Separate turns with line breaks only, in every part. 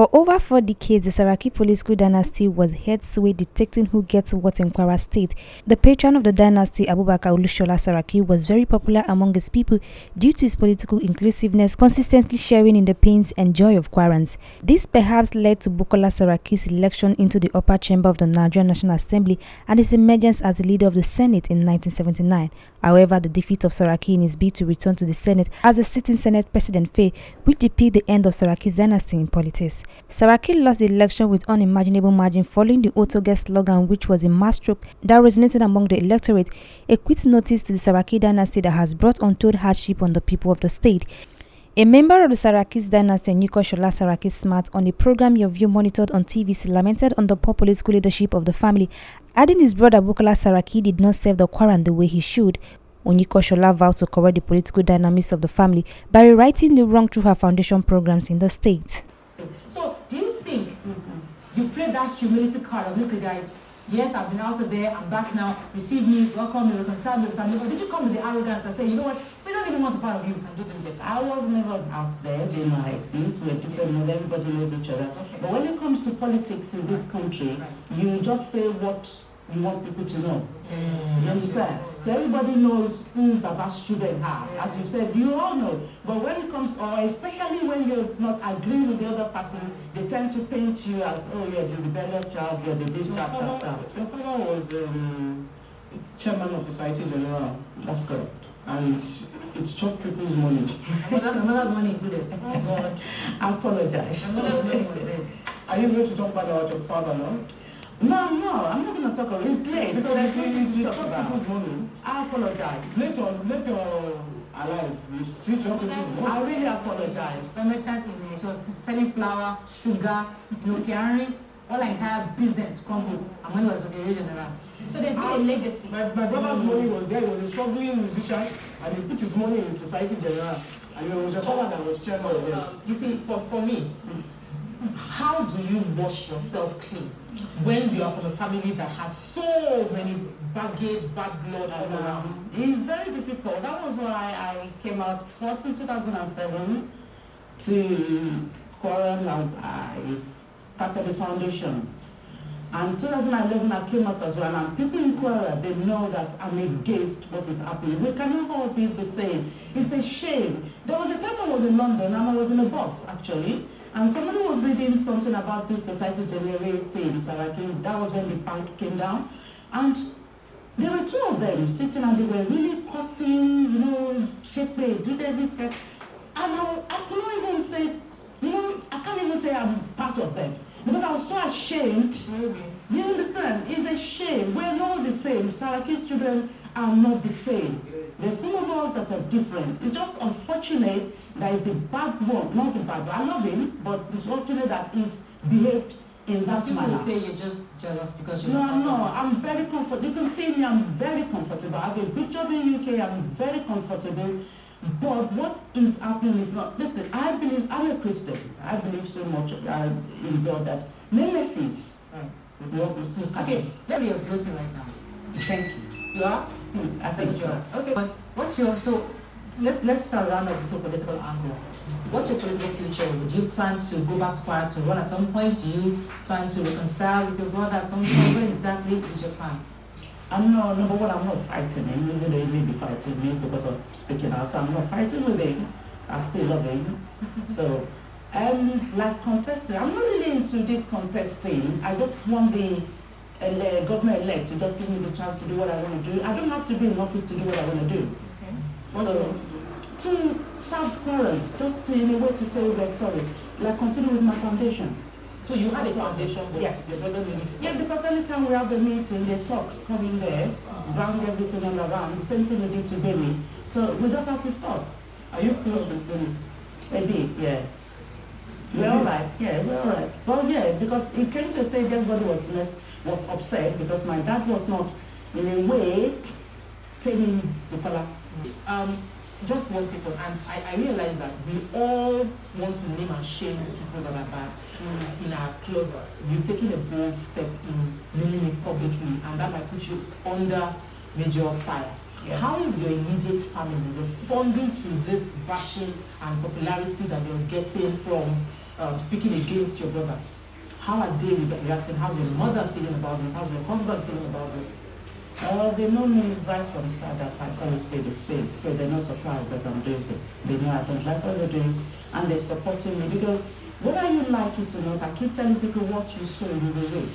For over 4 decades, the Saraki political dynasty was head sway dictating who gets what in Kwara State. The patron of the dynasty, Abubakar Olushola Saraki, was very popular among his people due to his political inclusiveness, consistently sharing in the pains and joy of Kwarans. This perhaps led to Bukola Saraki's election into the upper chamber of the Nigerian National Assembly and his emergence as the leader of the Senate in 1979. However, the defeat of Saraki in his bid to return to the Senate as a sitting Senate President failed, which depicted the end of Saraki's dynasty in politics. Saraki lost the election with unimaginable margin following the Otoge slogan, which was a mass stroke that resonated among the electorate, a quick notice to the Saraki dynasty that has brought untold hardship on the people of the state. A member of the Saraki'S dynasty, Bukola Saraki Smart, on a program Your View monitored on TVC, lamented on the poor political leadership of the family, adding his brother Bukola Saraki did not serve the Kwaran the way he should. Bukola vowed to correct the political dynamics of the family by rewriting the wrong through her foundation programs in the state.
So, do you think you played that humility card of listen, guys? Yes, I've been out of there, I'm back now, receive me, welcome me, reconcile me with family. Or did you come with the arrogance that say, you know what, we don't even want a part of you?
I do this better. I was never out there, they know how it is, we're different, everybody knows each other. Okay. But when it comes to politics in this country, you just say what you want people to know. You understand? So everybody knows who Baba's student are. As you said, you all know. But when it comes, or especially when you're not agreeing with the other party, they tend to paint you as, oh, you're the rebellious child, you're the this, that.
Your father was chairman of Society General.
That's correct.
And it's chopped people's money.
My mother's money included.
Oh, God. I apologize.
My mother's money was there.
Are you going to talk about your father now?
No, I'm not going to talk about it. It's late. So there's nothing to talk about.
People's money.
I apologize.
Later alive, you still chop people's money.
I really apologize.
The merchant in there, she was selling flour, sugar, carrying all her entire business crumbled. And money was with the general.
So there's been a legacy.
My brother's money was there. He was a struggling musician, and he put his money in Society General. And it was your father that was chairman of them.
You see, for me, how do you wash yourself clean when you are from a family that has so many baggage, bad blood all around?
It's very difficult. That was why I came out first in 2007 to Kwarans, and I started the foundation. And 2011 I came out as well, and people in Kwara, they know that I'm against what is happening. We cannot all be the same. It's a shame. There was a time I was in London, and I was in a bus actually, and somebody was reading something about this Society General thing, Saraki. That was when the bank came down. And there were two of them sitting, and they were really cussing, shake they did everything. And I couldn't even say, I can't even say I'm part of them. Because I was so ashamed. You understand? It's a shame. We're not the same. Saraki's children are not the same. There's some of us that are different. It's just unfortunate that is the bad one, not the bad one. I love him, but it's unfortunate that he's behaved in that manner.
People say you're just jealous because you're
No, I'm very comfortable. You can see me, I'm very comfortable. I have a good job in UK, I'm very comfortable. But what is happening is not, listen, I believe, I'm a Christian. I believe so much in God that nemesis.
Okay, let me floating right now.
Thank you.
You are?
I think you are.
Okay, but what's your, so let's start around this whole political angle. What's your political future? Would you plan to go back to Kwara to run at some point? Do you plan to reconcile with your brother at some point? What exactly is your plan?
Number one, I'm not fighting him. Even though he may be fighting me because of speaking out, so I'm not fighting with him. I still love him. So, like contesting, I'm not really into this contesting. I just want the government-elect to just give me the chance to do what I want to do. I don't have to be in office to do what I want to do.
Okay.
What do you want to do? To serve Kwarans, just to, in a way to say we're sorry. Like continue with my foundation.
So you had a foundation, but
yeah.
your brother didn't start.
Yeah, because anytime we have a meeting, the talks come in there, round everything all around. The same thing we did to Benny. So we just have to stop.
Are you close with Benny?
A bit, yeah. We're all right. Yeah, we're all right. Well, yeah, because it came to a stage everybody was upset because my dad was not, in a way, taking the color.
Just one people, and I realized that we all want to name and shame the people that are bad in our closets. You've taken a bold step in naming it publicly, and that might put you under major fire. Yeah. How is your immediate family responding to this bashing and popularity that you're getting from speaking against your brother? How are they reacting? How's your mother feeling about this? How's your husband feeling about this?
They know me right from the start that I always play the same, so they're not surprised that I'm doing this. They know I don't like what they're doing, and they're supporting me because whether you like it or not, I keep telling people what you sow, you will reap.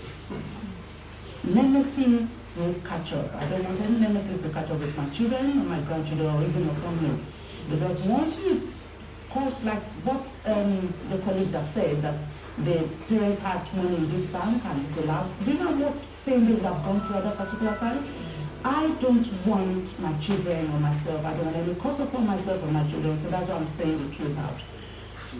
Nemesis will catch up. I don't want any nemesis to catch up with my children or my grandchildren or even upon me. Because once you cause, like what the colleagues have said, that the parents had money in this bank and collapsed, do you know what pain they would have gone through at that particular time? I don't want my children or myself, I don't want any cost upon myself or my children, so that's why I'm saying the truth out.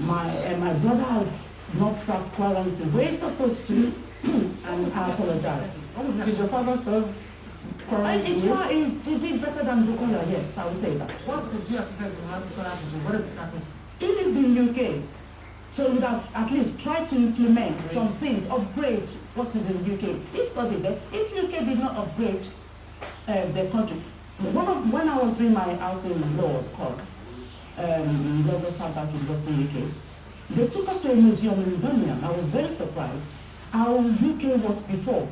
My brother has not served Kwarans the way he's supposed to, and I apologize.
Did your father serve Kwarans?
He did better than Bukola, yes, I would say that.
What would you have prepared to have Bukola to do? What if this happens?
He lived in UK, so we would have at least tried to implement some things, upgrade what is in UK. He studied there. If UK did not upgrade the country, when I was doing my housing law course, Global South Bank University UK, they took us to a museum in Birmingham. I was very surprised how UK was before.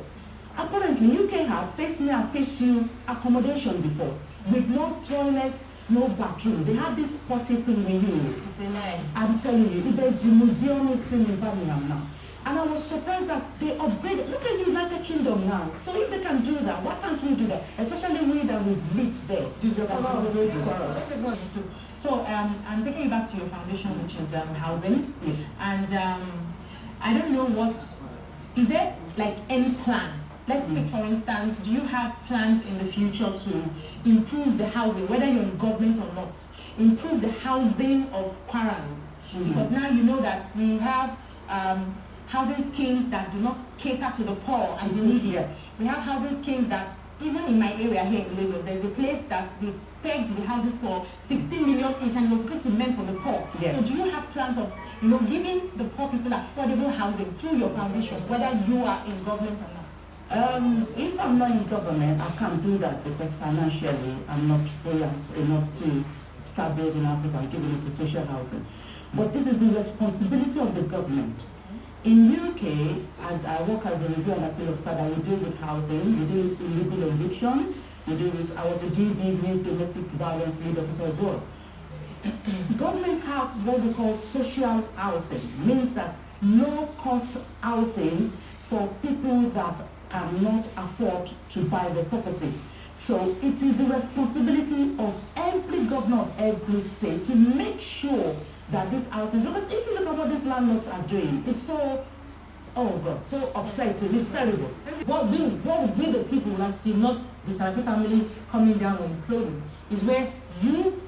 Apparently, UK had face me and face you accommodation before, with no toilet, no bathroom. They had this potty thing we use. I'm telling you, the museum is still in Birmingham now. And I was surprised that they upgraded. Look at the United Kingdom now. So if they can do that, why can't we do that? Especially we that we've lived there.
Did your father upgrade to Kwarans?
So I'm taking you back to your foundation, which is housing.
Yes.
And I don't know what, is there like any plan? Let's take for instance, do you have plans in the future to improve the housing, whether you're in government or not, improve the housing of Kwarans? Because now you know that we have housing schemes that do not cater to the poor and the needy. We have housing schemes that, even in my area here in Lagos, there's a place that they pegged the houses for 16 million each, and it was supposed to be meant for the poor.
Yeah.
So do you have plans of, giving the poor people affordable housing through your foundation, whether you are in government or not?
If I'm not in government, I can't do that because financially I'm not buoyant enough to start building houses and giving it to social housing. But this is the responsibility of the government. In UK, and I work as a review and appeal officer, that we deal with housing, we deal with illegal eviction, we deal with, I was a DV, means domestic violence lead officer as well. Government have what we call social housing, means that no cost housing for people that cannot afford to buy the property. So it is the responsibility of every governor of every state to make sure that this housing, because if you look at what these landlords are doing, it's so, oh God, so upsetting, it's terrible.
What would we the people would like to see, not the Saraki family coming down or imploding, is where you,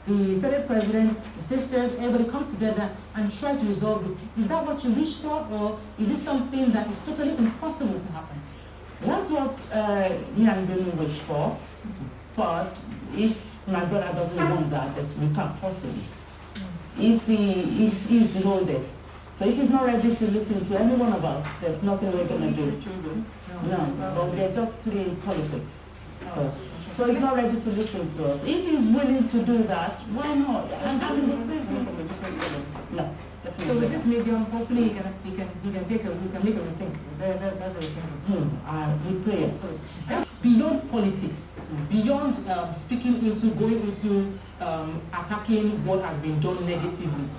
the Senate President, the sisters, everybody come together and try to resolve this. Is that what you wish for, or is this something that is totally impossible to happen?
That's what me and Benny wish for, but if my brother doesn't want that, we can't force him. He's the oldest. So if he's not ready to listen to any one of us, there's nothing we're going to do. No, but we're just playing politics. So he's not ready to listen to us. If he's willing to do that, why not? And that's the same thing. No.
So with this medium, hopefully he can take a, we can make a rethink. That's what we're thinking.
We pray.
Beyond politics, beyond speaking into, going into attacking what has been done negatively,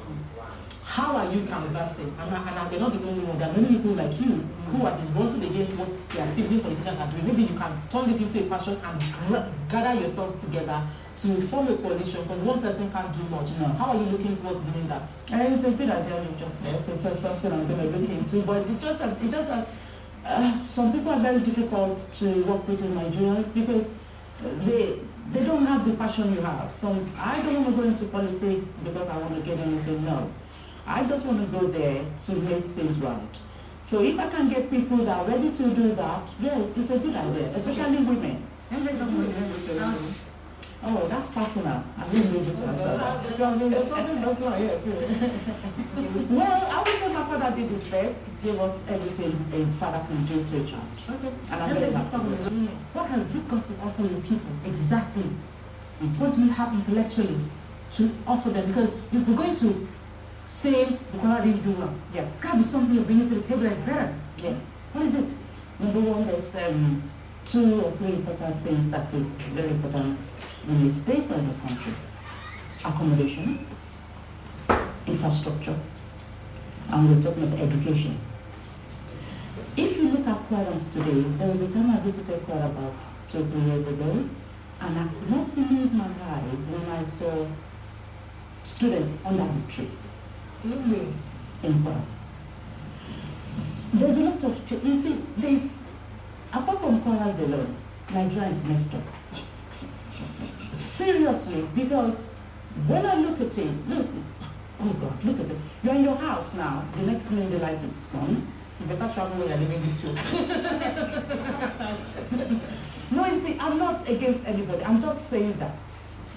how are you canvassing? And we're not the only one. There are many people like you who are disgruntled against what their sibling politicians are doing. Maybe you can turn this into a passion and gather yourselves together to form a coalition, because one person can't do much.
No.
How are you looking towards doing that?
It's a good idea you just said. It's something I'm going to look into, but it's just that some people are very difficult to work with in Nigeria because they don't have the passion you have. So I don't want to go into politics because I want to get anything. No. I just want to go there to make things right. So if I can get people that are ready to do that, yeah, it's a good idea, especially women. Oh, that's personal. I didn't know it was personal.
Yes.
Well, I would say my father did his best. He was everything his father can do to a child.
Okay.
And I'm very happy.
What have you got to offer your people exactly? What do you have intellectually to offer them? Because if we're going to saying Bukola didn't do well.
Yeah.
It's got to be something you're bringing to the table that's better.
Yeah.
What is it?
Number one, there's 2 or 3 important things that is very important in the state or the country. Accommodation, infrastructure, and we're talking of education. If you look at Kwarans today, there was a time I visited Kwara about 2 or 3 years ago, and I could not believe my eyes when I saw students under the tree in Kwara. There's a lot of, you see, there's, apart from Kwarans alone, Nigeria is messed up. Seriously, because when I look at it, look, oh God, look at it. You're in your house now, the next minute the light is gone.
You better travel when you're leaving this show.
No, I'm not against anybody. I'm just saying that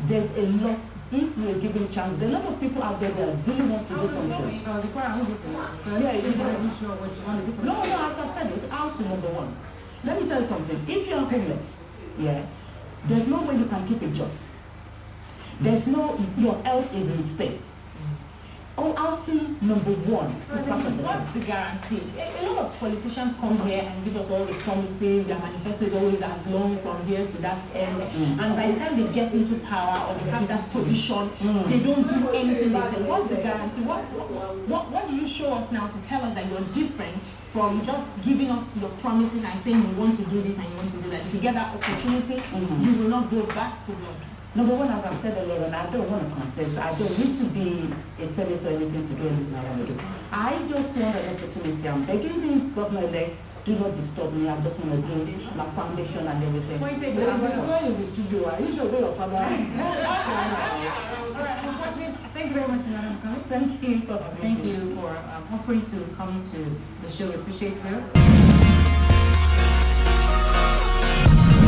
there's a lot, if we're given chance, there are a lot of people out there that really want to do something.
The Kwarans who did that.
Yeah,
You're not really sure what you want to do for
No, I've said it. House is number one. Let me tell you something. If you're homeless, yeah, there's no way you can keep a job. There's no, your health is in stake. Oh, housing number one.
What's the guarantee? A lot of politicians come here and give us all the promises. Their manifesto is always as long from here to that end. And by the time they get into power or they have that position, they don't do anything. They say, what's the guarantee? What do you show us now to tell us that you're different from just giving us your promises and saying you want to do this and you want to do that? If you get that opportunity, you will not go back to God.
Number one, as I've said earlier, and I don't want to contest. I don't need to be a senator or anything to do anything I want to do. I just want an opportunity. I'm begging the governor-elect, do not disturb me. I just want to do my foundation and everything.
There's a guy in the studio. Are you sure your father?
Thank you very much, Madam Bukola.
Thank you.
Thank you for offering to come to the show. We appreciate you.